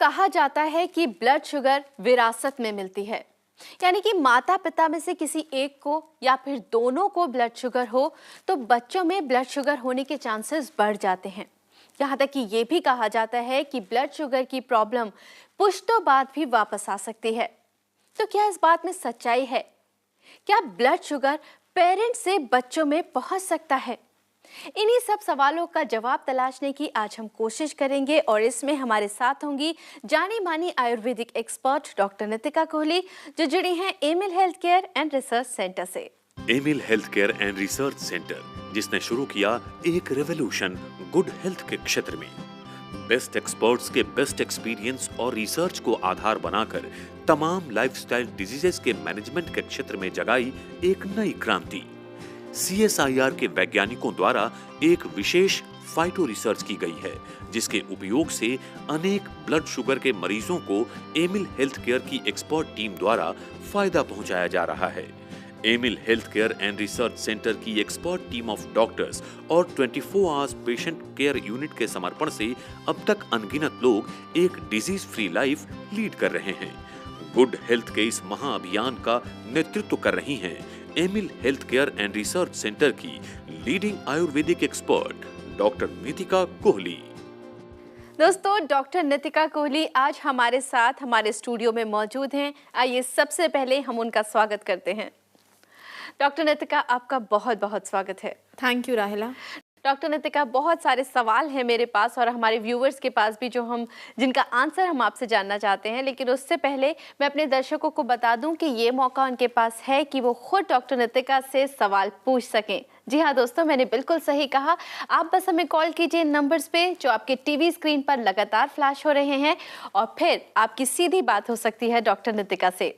कहा जाता है कि ब्लड शुगर विरासत में मिलती है, यानी कि माता पिता में से किसी एक को या फिर दोनों को ब्लड शुगर हो तो बच्चों में ब्लड शुगर होने के चांसेस बढ़ जाते हैं। यहाँ तक कि ये भी कहा जाता है कि ब्लड शुगर की प्रॉब्लम पुश्तों बाद भी वापस आ सकती है। तो क्या इस बात में सच्चाई है? क्या ब्लड शुगर पेरेंट्स से बच्चों में पहुंच सकता है? इन्हीं सब सवालों का जवाब तलाशने की आज हम कोशिश करेंगे और इसमें हमारे साथ होंगी जानी मानी आयुर्वेदिक एक्सपर्ट डॉक्टर नितिका कोहली, जो जुड़ी हैं Amil health care and research centre से। Amil health care and research centre, जिसने शुरू किया एक रेवोल्यूशन गुड हेल्थ के क्षेत्र में। बेस्ट एक्सपर्ट्स के बेस्ट एक्सपीरियंस और रिसर्च को आधार बनाकर तमाम लाइफस्टाइल डिजीजेस के मैनेजमेंट के क्षेत्र में जगाई एक नई क्रांति। CSIR के वैज्ञानिकों द्वारा एक विशेष फाइटो रिसर्च की गई है, जिसके उपयोग से अनेक ब्लड शुगर के मरीजों को एमिल हेल्थ केयर की एक्सपर्ट टीम द्वारा फायदा पहुंचाया जा रहा है। Emil health care and research centre की एक्सपर्ट टीम ऑफ डॉक्टर्स और 24 आवर्स पेशेंट केयर यूनिट के समर्पण से अब तक अनगिनत लोग एक डिजीज फ्री लाइफ लीड कर रहे हैं। गुड हेल्थ के इस महाअभियान का नेतृत्व कर रही हैं Amil health care and research centre की leading Ayurvedic expert doctor Nitika Kohli. दोस्तों, डॉक्टर नितिका कोहली आज हमारे साथ हमारे स्टूडियो में मौजूद हैं। आइए सबसे पहले हम उनका स्वागत करते हैं। डॉक्टर नितिका, आपका बहुत बहुत स्वागत है। थैंक यू राहिला। डॉक्टर नितिका, बहुत सारे सवाल हैं मेरे पास और हमारे व्यूवर्स के पास भी जिनका आंसर हम आपसे जानना चाहते हैं, लेकिन उससे पहले मैं अपने दर्शकों को बता दूं कि ये मौका उनके पास है कि वो खुद डॉक्टर नितिका से सवाल पूछ सकें। जी हाँ दोस्तों, मैंने बिल्कुल सही कहा। आप बस हमें कॉल कीजिए इन नंबर्स पे जो आपके टीवी स्क्रीन पर लगातार फ्लैश हो रहे हैं और फिर आपकी सीधी बात हो सकती है डॉक्टर नितिका से।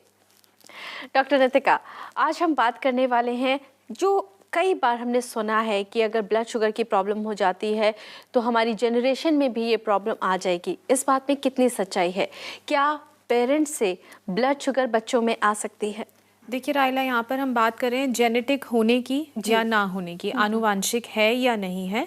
डॉक्टर नितिका, आज हम बात करने वाले हैं, जो कई बार हमने सुना है कि अगर ब्लड शुगर की प्रॉब्लम हो जाती है तो हमारी जनरेशन में भी ये प्रॉब्लम आ जाएगी। इस बात में कितनी सच्चाई है? क्या पेरेंट्स से ब्लड शुगर बच्चों में आ सकती है? देखिए राहिला, यहाँ पर हम बात करें जेनेटिक होने की या ना होने की, आनुवांशिक है या नहीं है।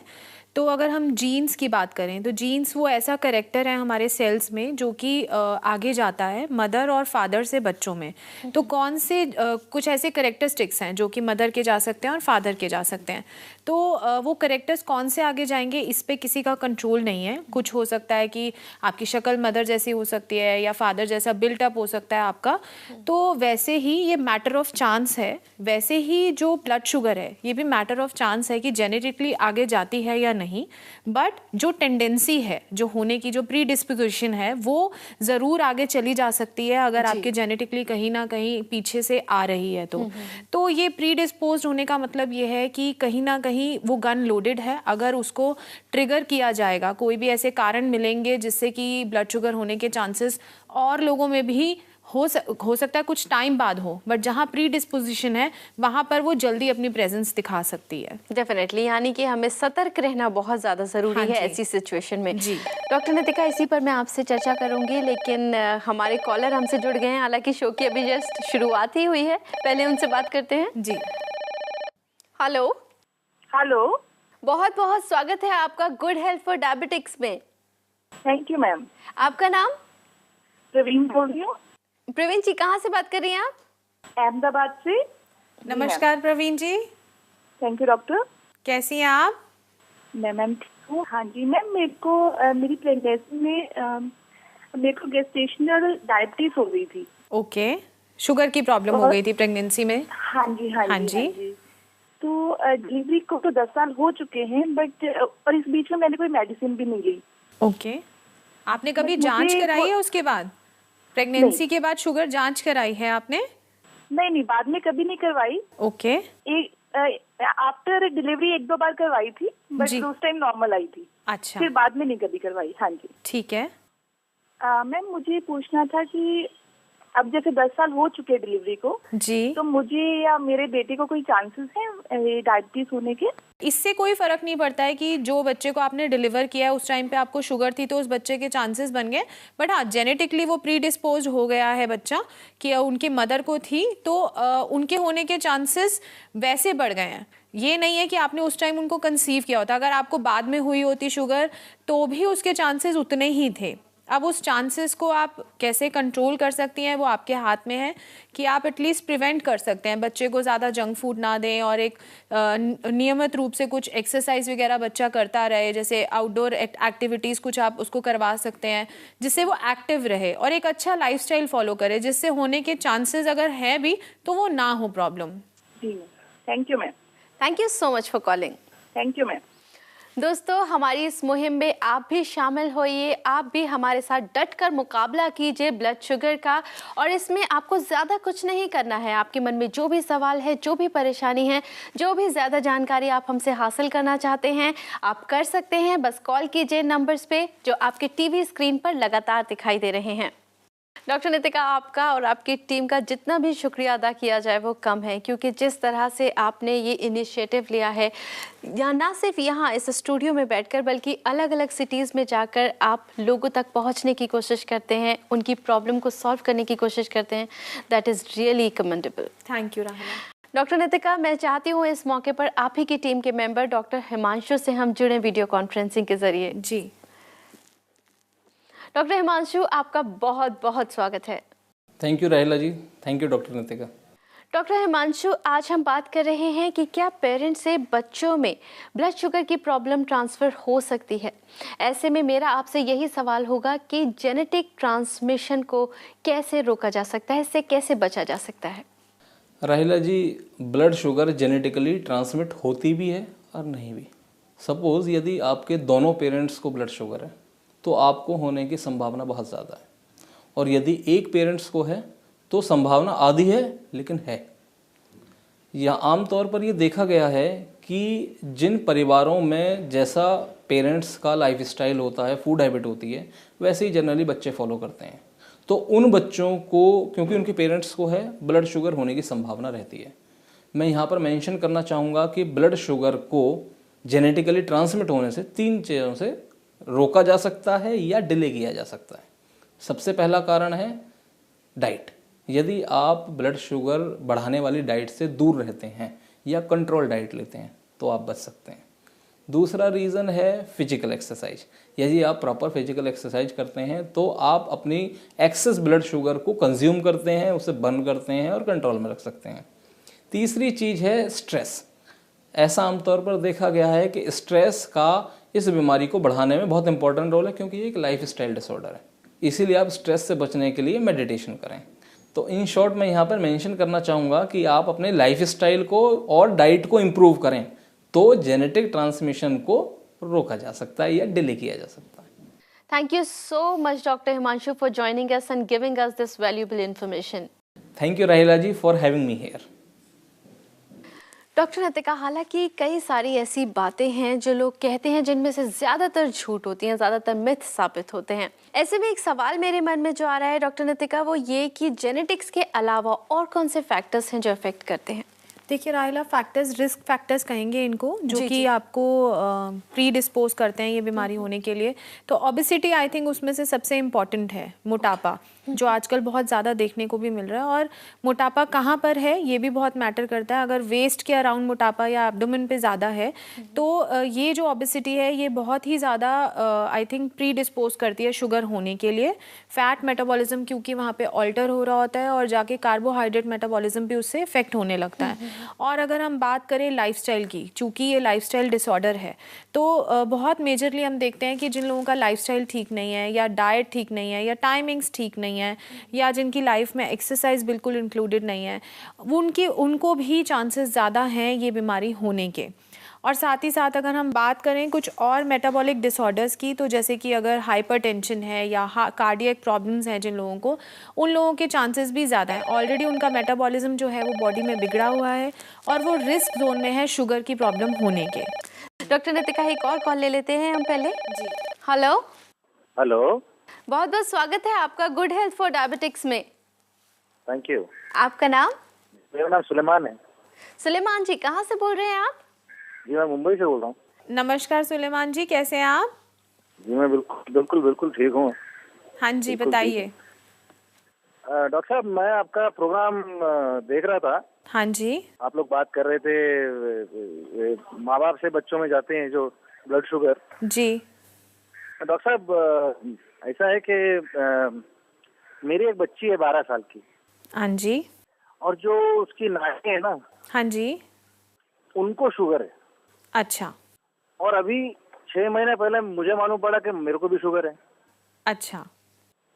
तो अगर हम जीन्स की बात करें तो जीन्स वो ऐसा करेक्टर है हमारे सेल्स में जो कि आगे जाता है मदर और फादर से बच्चों में। तो कौन से कुछ ऐसे करेक्टरिस्टिक्स हैं जो कि मदर के जा सकते हैं और फादर के जा सकते हैं। तो वो करेक्टर्स कौन से आगे जाएंगे इस पे किसी का कंट्रोल नहीं है। कुछ हो सकता है कि आपकी शक्ल मदर जैसी हो सकती है या फादर जैसा बिल्ट अप हो सकता है आपका। तो वैसे ही ये मैटर ऑफ चांस है, वैसे ही जो ब्लड शुगर है ये भी मैटर ऑफ चांस है कि जेनेटिकली आगे जाती है या नहीं। बट जो टेंडेंसी है, जो होने की जो प्री डिस्पोजिशन है, वो जरूर आगे चली जा सकती है अगर आपके जेनेटिकली कहीं ना कहीं पीछे से आ रही है। तो ये प्री डिस्पोज होने का मतलब ये है कि कहीं ना कहीं वो गन लोडेड है। अगर उसको ट्रिगर किया जाएगा, कोई भी ऐसे कारण मिलेंगे जिससे कि ब्लड शुगर होने के चांसेस और लोगों में भी हो सकता है कुछ टाइम बाद हो, बट जहाँ प्री डिस्पोजिशन है वहाँ पर वो जल्दी अपनी प्रेजेंस दिखा सकती है। डेफिनेटली, यानी कि हमें सतर्क रहना बहुत ज़्यादा ज़रूरी है ऐसी सिचुएशन में। जी डॉक्टर नितिका, इसी पर मैं आपसे चर्चा करूंगी, लेकिन हमारे कॉलर हमसे जुड़ गए हैं। हालांकि शो की अभी जस्ट शुरुआत ही हुई है, पहले उनसे बात करते हैं। जी, हेलो। हेलो, बहुत बहुत स्वागत है आपका गुड हेल्थ फॉर डायबिटिक्स में। Thank you ma'am. आपका नाम? प्रवीण बोल रही हूँ। प्रवीण जी, कहाँ से बात कर रही हैं आप? अहमदाबाद से। नमस्कार Praveen ji. Thank you doctor. कैसी हैं आप? मैम ठीक हूँ। हाँ जी मैम, मेरे को मेरी प्रेगनेंसी में मेरे को गेस्टेशनल डायबिटीज हो गई थी। ओके, शुगर की प्रॉब्लम हो गई थी प्रेगनेंसी में? हाँ जी हाँ जी। तो डिलीवरी को तो 10 साल हो चुके हैं, बट और इस बीच में मैंने कोई मेडिसिन भी नहीं ली। ओके, आपने कभी जांच कराई है उसके बाद? प्रेगनेंसी के बाद शुगर जांच कराई है आपने? नहीं, बाद में कभी नहीं करवाई। ओके, आफ्टर डिलीवरी 1-2 बार करवाई थी, बट उस टाइम नॉर्मल आई थी। अच्छा, फिर बाद में नहीं कभी करवाई। हाँ जी ठीक है। मैम, मुझे पूछना था कि अब जैसे 10 साल हो चुके हैं डिलीवरी को जी, तो मुझे या मेरे बेटे को कोई चांसेस हैं डायबिटीज होने के? इससे कोई फर्क नहीं पड़ता है कि जो बच्चे को आपने डिलीवर किया है उस टाइम पे आपको शुगर थी तो उस बच्चे के चांसेस बन गए। बट हाँ, जेनेटिकली वो प्री डिस्पोज हो गया है बच्चा कि उनकी मदर को थी, तो उनके होने के चांसेस वैसे बढ़ गए हैं। ये नहीं है कि आपने उस टाइम उनको कंसीव किया होता। अगर आपको बाद में हुई होती शुगर तो भी उसके चांसेस उतने ही थे। अब उस चांसेस को आप कैसे कंट्रोल कर सकती हैं वो आपके हाथ में है कि आप एटलीस्ट प्रिवेंट कर सकते हैं। बच्चे को ज़्यादा जंक फूड ना दें और एक नियमित रूप से कुछ एक्सरसाइज वगैरह बच्चा करता रहे, जैसे आउटडोर एक्टिविटीज़ कुछ आप उसको करवा सकते हैं जिससे वो एक्टिव रहे, और एक अच्छा लाइफस्टाइल फॉलो करे जिससे होने के चांसेस अगर हैं भी तो वो ना हो प्रॉब्लम। जी, thank you ma'am. Thank you so much for calling. Thank you ma'am. दोस्तों, हमारी इस मुहिम में आप भी शामिल होइए, आप भी हमारे साथ डटकर मुकाबला कीजिए ब्लड शुगर का। और इसमें आपको ज़्यादा कुछ नहीं करना है। आपके मन में जो भी सवाल है, जो भी परेशानी है, जो भी ज़्यादा जानकारी आप हमसे हासिल करना चाहते हैं, आप कर सकते हैं। बस कॉल कीजिए नंबर्स पे जो आपके टीवी स्क्रीन पर लगातार दिखाई दे रहे हैं। डॉक्टर नितिका, आपका और आपकी टीम का जितना भी शुक्रिया अदा किया जाए वो कम है, क्योंकि जिस तरह से आपने ये इनिशिएटिव लिया है, या ना सिर्फ यहाँ इस स्टूडियो में बैठकर बल्कि अलग अलग सिटीज़ में जाकर आप लोगों तक पहुँचने की कोशिश करते हैं, उनकी प्रॉब्लम को सॉल्व करने की कोशिश करते हैं, that is really commendable. Thank you राहिला। डॉक्टर नितिका, मैं चाहती हूँ इस मौके पर आप ही की टीम के मेंबर डॉक्टर हिमांशु से हम जुड़े वीडियो कॉन्फ्रेंसिंग के जरिए। जी डॉक्टर हिमांशु, आपका बहुत बहुत स्वागत है। Thank you Rahila ji, thank you doctor Nitika. Doctor Himanshu, आज हम बात कर रहे हैं कि क्या पेरेंट्स से बच्चों में ब्लड शुगर की प्रॉब्लम ट्रांसफ़र हो सकती है। ऐसे में मेरा आपसे यही सवाल होगा कि जेनेटिक ट्रांसमिशन को कैसे रोका जा सकता है, इससे कैसे बचा जा सकता है। राहिला जी, ब्लड शुगर जेनेटिकली ट्रांसमिट होती भी है और नहीं भी। सपोज़ यदि आपके दोनों पेरेंट्स को ब्लड शुगर है तो आपको होने की संभावना बहुत ज़्यादा है, और यदि एक पेरेंट्स को है तो संभावना आधी है लेकिन है। या आमतौर पर ये देखा गया है कि जिन परिवारों में जैसा पेरेंट्स का लाइफस्टाइल होता है, फूड हैबिट होती है, वैसे ही जनरली बच्चे फॉलो करते हैं। तो उन बच्चों को, क्योंकि उनके पेरेंट्स को है, ब्लड शुगर होने की संभावना रहती है। मैं यहाँ पर मेंशन करना चाहूँगा कि ब्लड शुगर को जेनेटिकली ट्रांसमिट होने से 3 चीज़ों से रोका जा सकता है या डिले किया जा सकता है। सबसे पहला कारण है डाइट। यदि आप ब्लड शुगर बढ़ाने वाली डाइट से दूर रहते हैं या कंट्रोल डाइट लेते हैं तो आप बच सकते हैं। दूसरा रीज़न है फिजिकल एक्सरसाइज। यदि आप प्रॉपर फिजिकल एक्सरसाइज करते हैं तो आप अपनी एक्सेस ब्लड शुगर को कंज्यूम करते हैं, उसे बर्न करते हैं और कंट्रोल में रख सकते हैं। तीसरी चीज़ है स्ट्रेस। ऐसा आमतौर पर देखा गया है कि स्ट्रेस का इस बीमारी को बढ़ाने में बहुत इंपॉर्टेंट रोल है, क्योंकि ये एक लाइफस्टाइल डिसऑर्डर है। इसीलिए आप स्ट्रेस से बचने के लिए मेडिटेशन करें। तो इन शॉर्ट मैं यहाँ पर मेंशन करना चाहूँगा कि आप अपने लाइफस्टाइल को और डाइट को इम्प्रूव करें तो जेनेटिक ट्रांसमिशन को रोका जा सकता है या डिले किया जा सकता है। Thank you so much doctor Himanshu for joining us and giving us this valuable information. Thank you Rahila ji for having me here. Doctor Nitika, हालांकि कई सारी ऐसी बातें हैं जो लोग कहते हैं जिनमें से ज़्यादातर झूठ होती हैं, ज़्यादातर मिथ साबित होते हैं। ऐसे में एक सवाल मेरे मन में जो आ रहा है डॉक्टर नितिका, वो ये कि जेनेटिक्स के अलावा और कौन से फैक्टर्स हैं जो अफेक्ट करते हैं। देखिए राहिला, फैक्टर्स, रिस्क फैक्टर्स कहेंगे इनको, जो कि आपको प्री डिस्पोज करते हैं ये बीमारी होने के लिए। तो ओबेसिटी आई थिंक उसमें से सबसे इम्पॉर्टेंट है। मोटापा जो आजकल बहुत ज़्यादा देखने को भी मिल रहा है, और मोटापा कहाँ पर है ये भी बहुत मैटर करता है। अगर वेस्ट के अराउंड मोटापा या एब्डोमेन पे ज़्यादा है तो ये जो ओबेसिटी है ये बहुत ही ज़्यादा आई थिंक प्री डिस्पोज करती है शुगर होने के लिए। फैट मेटाबॉलिज्म क्योंकि वहाँ पे ऑल्टर हो रहा होता है और जाके कार्बोहाइड्रेट मेटाबॉलिज्म भी उससे इफेक्ट होने लगता है। और अगर हम बात करें लाइफस्टाइल की, चूँकि ये लाइफस्टाइल डिसऑर्डर है तो बहुत मेजरली हम देखते हैं कि जिन लोगों का लाइफस्टाइल ठीक नहीं है या डाइट ठीक नहीं है या टाइमिंग्स ठीक नहीं है या जिनकी लाइफ में एक्सरसाइज बिल्कुल इंक्लूडेड नहीं है, उनको भी चांसेस ज़्यादा हैं ये बीमारी होने के। और साथ ही साथ अगर हम बात करें कुछ और मेटाबॉलिक डिसऑर्डर्स की, तो जैसे कि अगर हाइपरटेंशन है या कार्डियक प्रॉब्लम्स हैं जिन लोगों को, उन लोगों के चांसेस भी ज़्यादा हैं। ऑलरेडी उनका मेटाबॉलिज्म जो है वो बॉडी में बिगड़ा हुआ है और वो रिस्क जोन में है शुगर की प्रॉब्लम होने के। डॉक्टर नितिका, एक और कॉल ले लेते हैं हम पहले। जी, हेलो। हेलो, बहुत बहुत स्वागत है आपका गुड हेल्थ फॉर डायबिटिक्स में। Thank you. आपका नाम? मेरा नाम सुलेमान है। सुलेमान जी, कहाँ से बोल रहे हैं आप? जी मैं मुंबई से बोल रहा हूँ। नमस्कार सुलेमान जी, कैसे हैं आप? जी मैं बिल्कुल ठीक हूँ। हाँ जी, बताइए। डॉक्टर साहब, मैं आपका प्रोग्राम देख रहा था। हाँ जी। आप लोग बात कर रहे थे माँ बाप से बच्चों में जाते हैं जो ब्लड शुगर। जी डॉक्टर साहब, ऐसा है कि मेरी एक बच्ची है 12 साल की, हाँ जी, और जो उसकी नानी है ना, हाँ जी, उनको शुगर है। अच्छा, और अभी 6 महीने पहले मुझे मालूम पड़ा कि मेरे को भी शुगर है। अच्छा,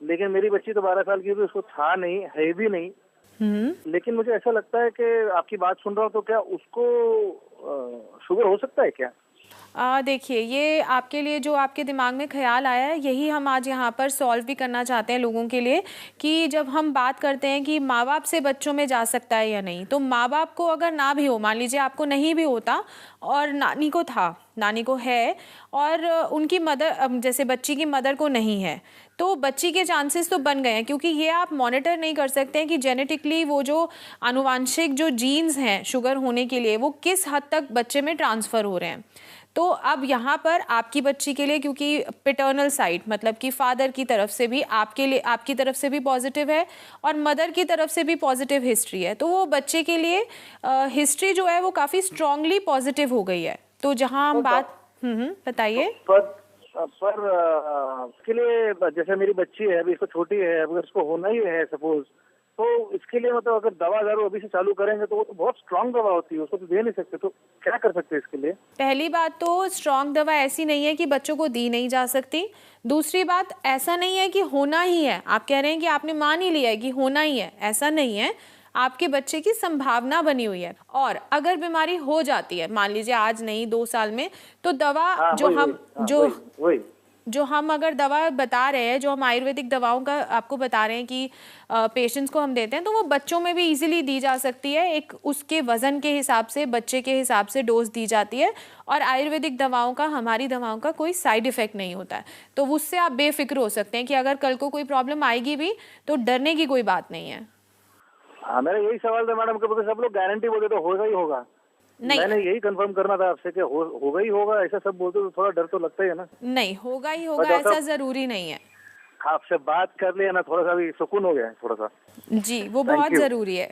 लेकिन मेरी बच्ची तो 12 साल की थी, उसको था नहीं, है भी नहीं। लेकिन मुझे ऐसा लगता है कि आपकी बात सुन रहा हूँ तो क्या उसको शुगर हो सकता है क्या? देखिए, ये आपके लिए जो आपके दिमाग में ख्याल आया है, यही हम आज यहाँ पर सॉल्व भी करना चाहते हैं लोगों के लिए, कि जब हम बात करते हैं कि माँ बाप से बच्चों में जा सकता है या नहीं, तो माँ बाप को अगर ना भी हो, मान लीजिए आपको नहीं भी होता और नानी को था, नानी को है, और उनकी मदर, जैसे बच्ची की मदर को नहीं है, तो बच्ची के चांसेस तो बन गए हैं, क्योंकि ये आप मॉनिटर नहीं कर सकते हैं कि जेनेटिकली वो जो आनुवांशिक जो जीन्स हैं शुगर होने के लिए, वो किस हद तक बच्चे में ट्रांसफ़र हो रहे हैं। तो अब यहाँ पर आपकी बच्ची के लिए, क्योंकि पैटर्नल साइड मतलब कि फादर की तरफ से भी आपके लिए, आपकी तरफ से भी पॉजिटिव है और मदर की तरफ से भी पॉजिटिव हिस्ट्री है, तो वो बच्चे के लिए हिस्ट्री जो है वो काफ़ी स्ट्रांगली पॉजिटिव हो गई है। तो जहाँ हम बात बताइए। पर इसके लिए, जैसे मेरी बच्ची है अभी, इसको छोटी है, अगर इसको होना ही है सपोज, तो इसके लिए मतलब अगर दवा दारू अभी से चालू करेंगे तो वो तो बहुत स्ट्रांग दवा होती है, उसको तो दे नहीं सकते, तो क्या कर सकते हैं इसके लिए? पहली बात तो स्ट्रांग दवा ऐसी नहीं है कि बच्चों को दी नहीं जा सकती। दूसरी बात, ऐसा नहीं है कि होना ही है, आप कह रहे हैं कि आपने मान ही लिया है कि होना ही है, ऐसा नहीं है, आपके बच्चे की संभावना बनी हुई है। और अगर बीमारी हो जाती है, मान लीजिए आज नहीं 2 साल में, तो दवा जो हम अगर दवा बता रहे हैं, जो हम आयुर्वेदिक दवाओं का आपको बता रहे हैं कि पेशेंट्स को हम देते हैं, तो वो बच्चों में भी इजीली दी जा सकती है। एक उसके वज़न के हिसाब से, बच्चे के हिसाब से डोज दी जाती है, और आयुर्वेदिक दवाओं का, हमारी दवाओं का कोई साइड इफ़ेक्ट नहीं होता है, तो उससे आप बेफिक्र हो सकते हैं कि अगर कल को कोई प्रॉब्लम आएगी भी तो डरने की कोई बात नहीं है। हाँ, मेरा यही सवाल था मैडम, कि सब लोग गारंटी बोलते तो होगा ही होगा, नहीं, मैंने यही कंफर्म करना था आपसे कि होगा ही होगा, ऐसा सब बोलते तो थोड़ा डर तो लगता ही है ना। नहीं, होगा ही होगा ऐसा जरूरी नहीं है। आपसे बात कर लिया ना, थोड़ा सा भी सुकून हो गया है, थोड़ा सा। जी, वो बहुत जरूरी है।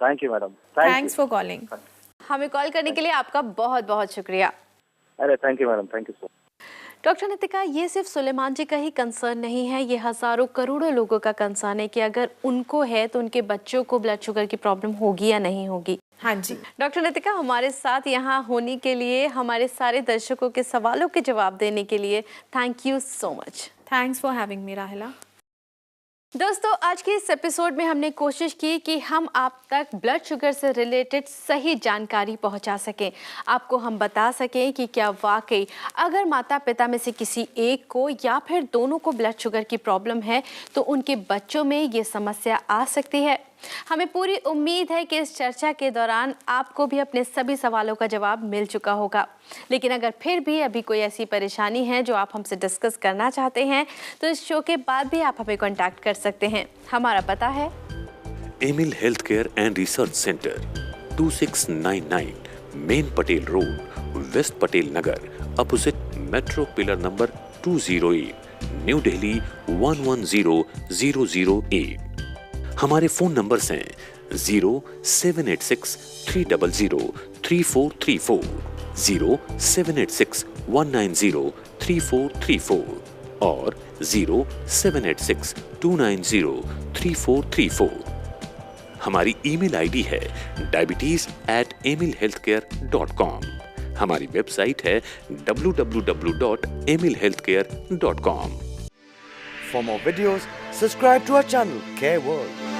Thank you madam, thanks for calling. हमें कॉल करने के लिए आपका बहुत बहुत शुक्रिया। अरे thank you madam, thank you so much. Doctor Nitika, ये सिर्फ सुलेमान जी का ही कंसर्न नहीं है, ये हज़ारों करोड़ों लोगों का कंसर्न है कि अगर उनको है तो उनके बच्चों को ब्लड शुगर की प्रॉब्लम होगी या नहीं होगी। हाँ जी डॉक्टर नितिका, हमारे साथ यहाँ होने के लिए, हमारे सारे दर्शकों के सवालों के जवाब देने के लिए thank you so much. Thanks for having मी राहिला। दोस्तों, आज के इस एपिसोड में हमने कोशिश की कि हम आप तक ब्लड शुगर से रिलेटेड सही जानकारी पहुंचा सकें, आपको हम बता सकें कि क्या वाकई अगर माता पिता में से किसी एक को या फिर दोनों को ब्लड शुगर की प्रॉब्लम है तो उनके बच्चों में ये समस्या आ सकती है। हमें पूरी उम्मीद है कि इस चर्चा के दौरान आपको भी अपने सभी सवालों का जवाब मिल चुका होगा। लेकिन अगर फिर भी अभी कोई ऐसी परेशानी है जो आप हमसे डिस्कस करना चाहते हैं तो इस शो के बाद भी आप हमें कांटेक्ट कर सकते हैं। हमारा पता है Emil health care and research centre, 2699 main Patel road, west Patel Nagar, opposite metro pillar number 208, new Delhi 110008। हमारे फोन नंबर्स हैं 0786-300-3434, 0786-190-3434 और 0786-290-3434। हमारी ईमेल आईडी है diabetes@emilhealthcare.com। हमारी वेबसाइट है www.emilhealthcare.com। For more videos, subscribe to our channel, Care World.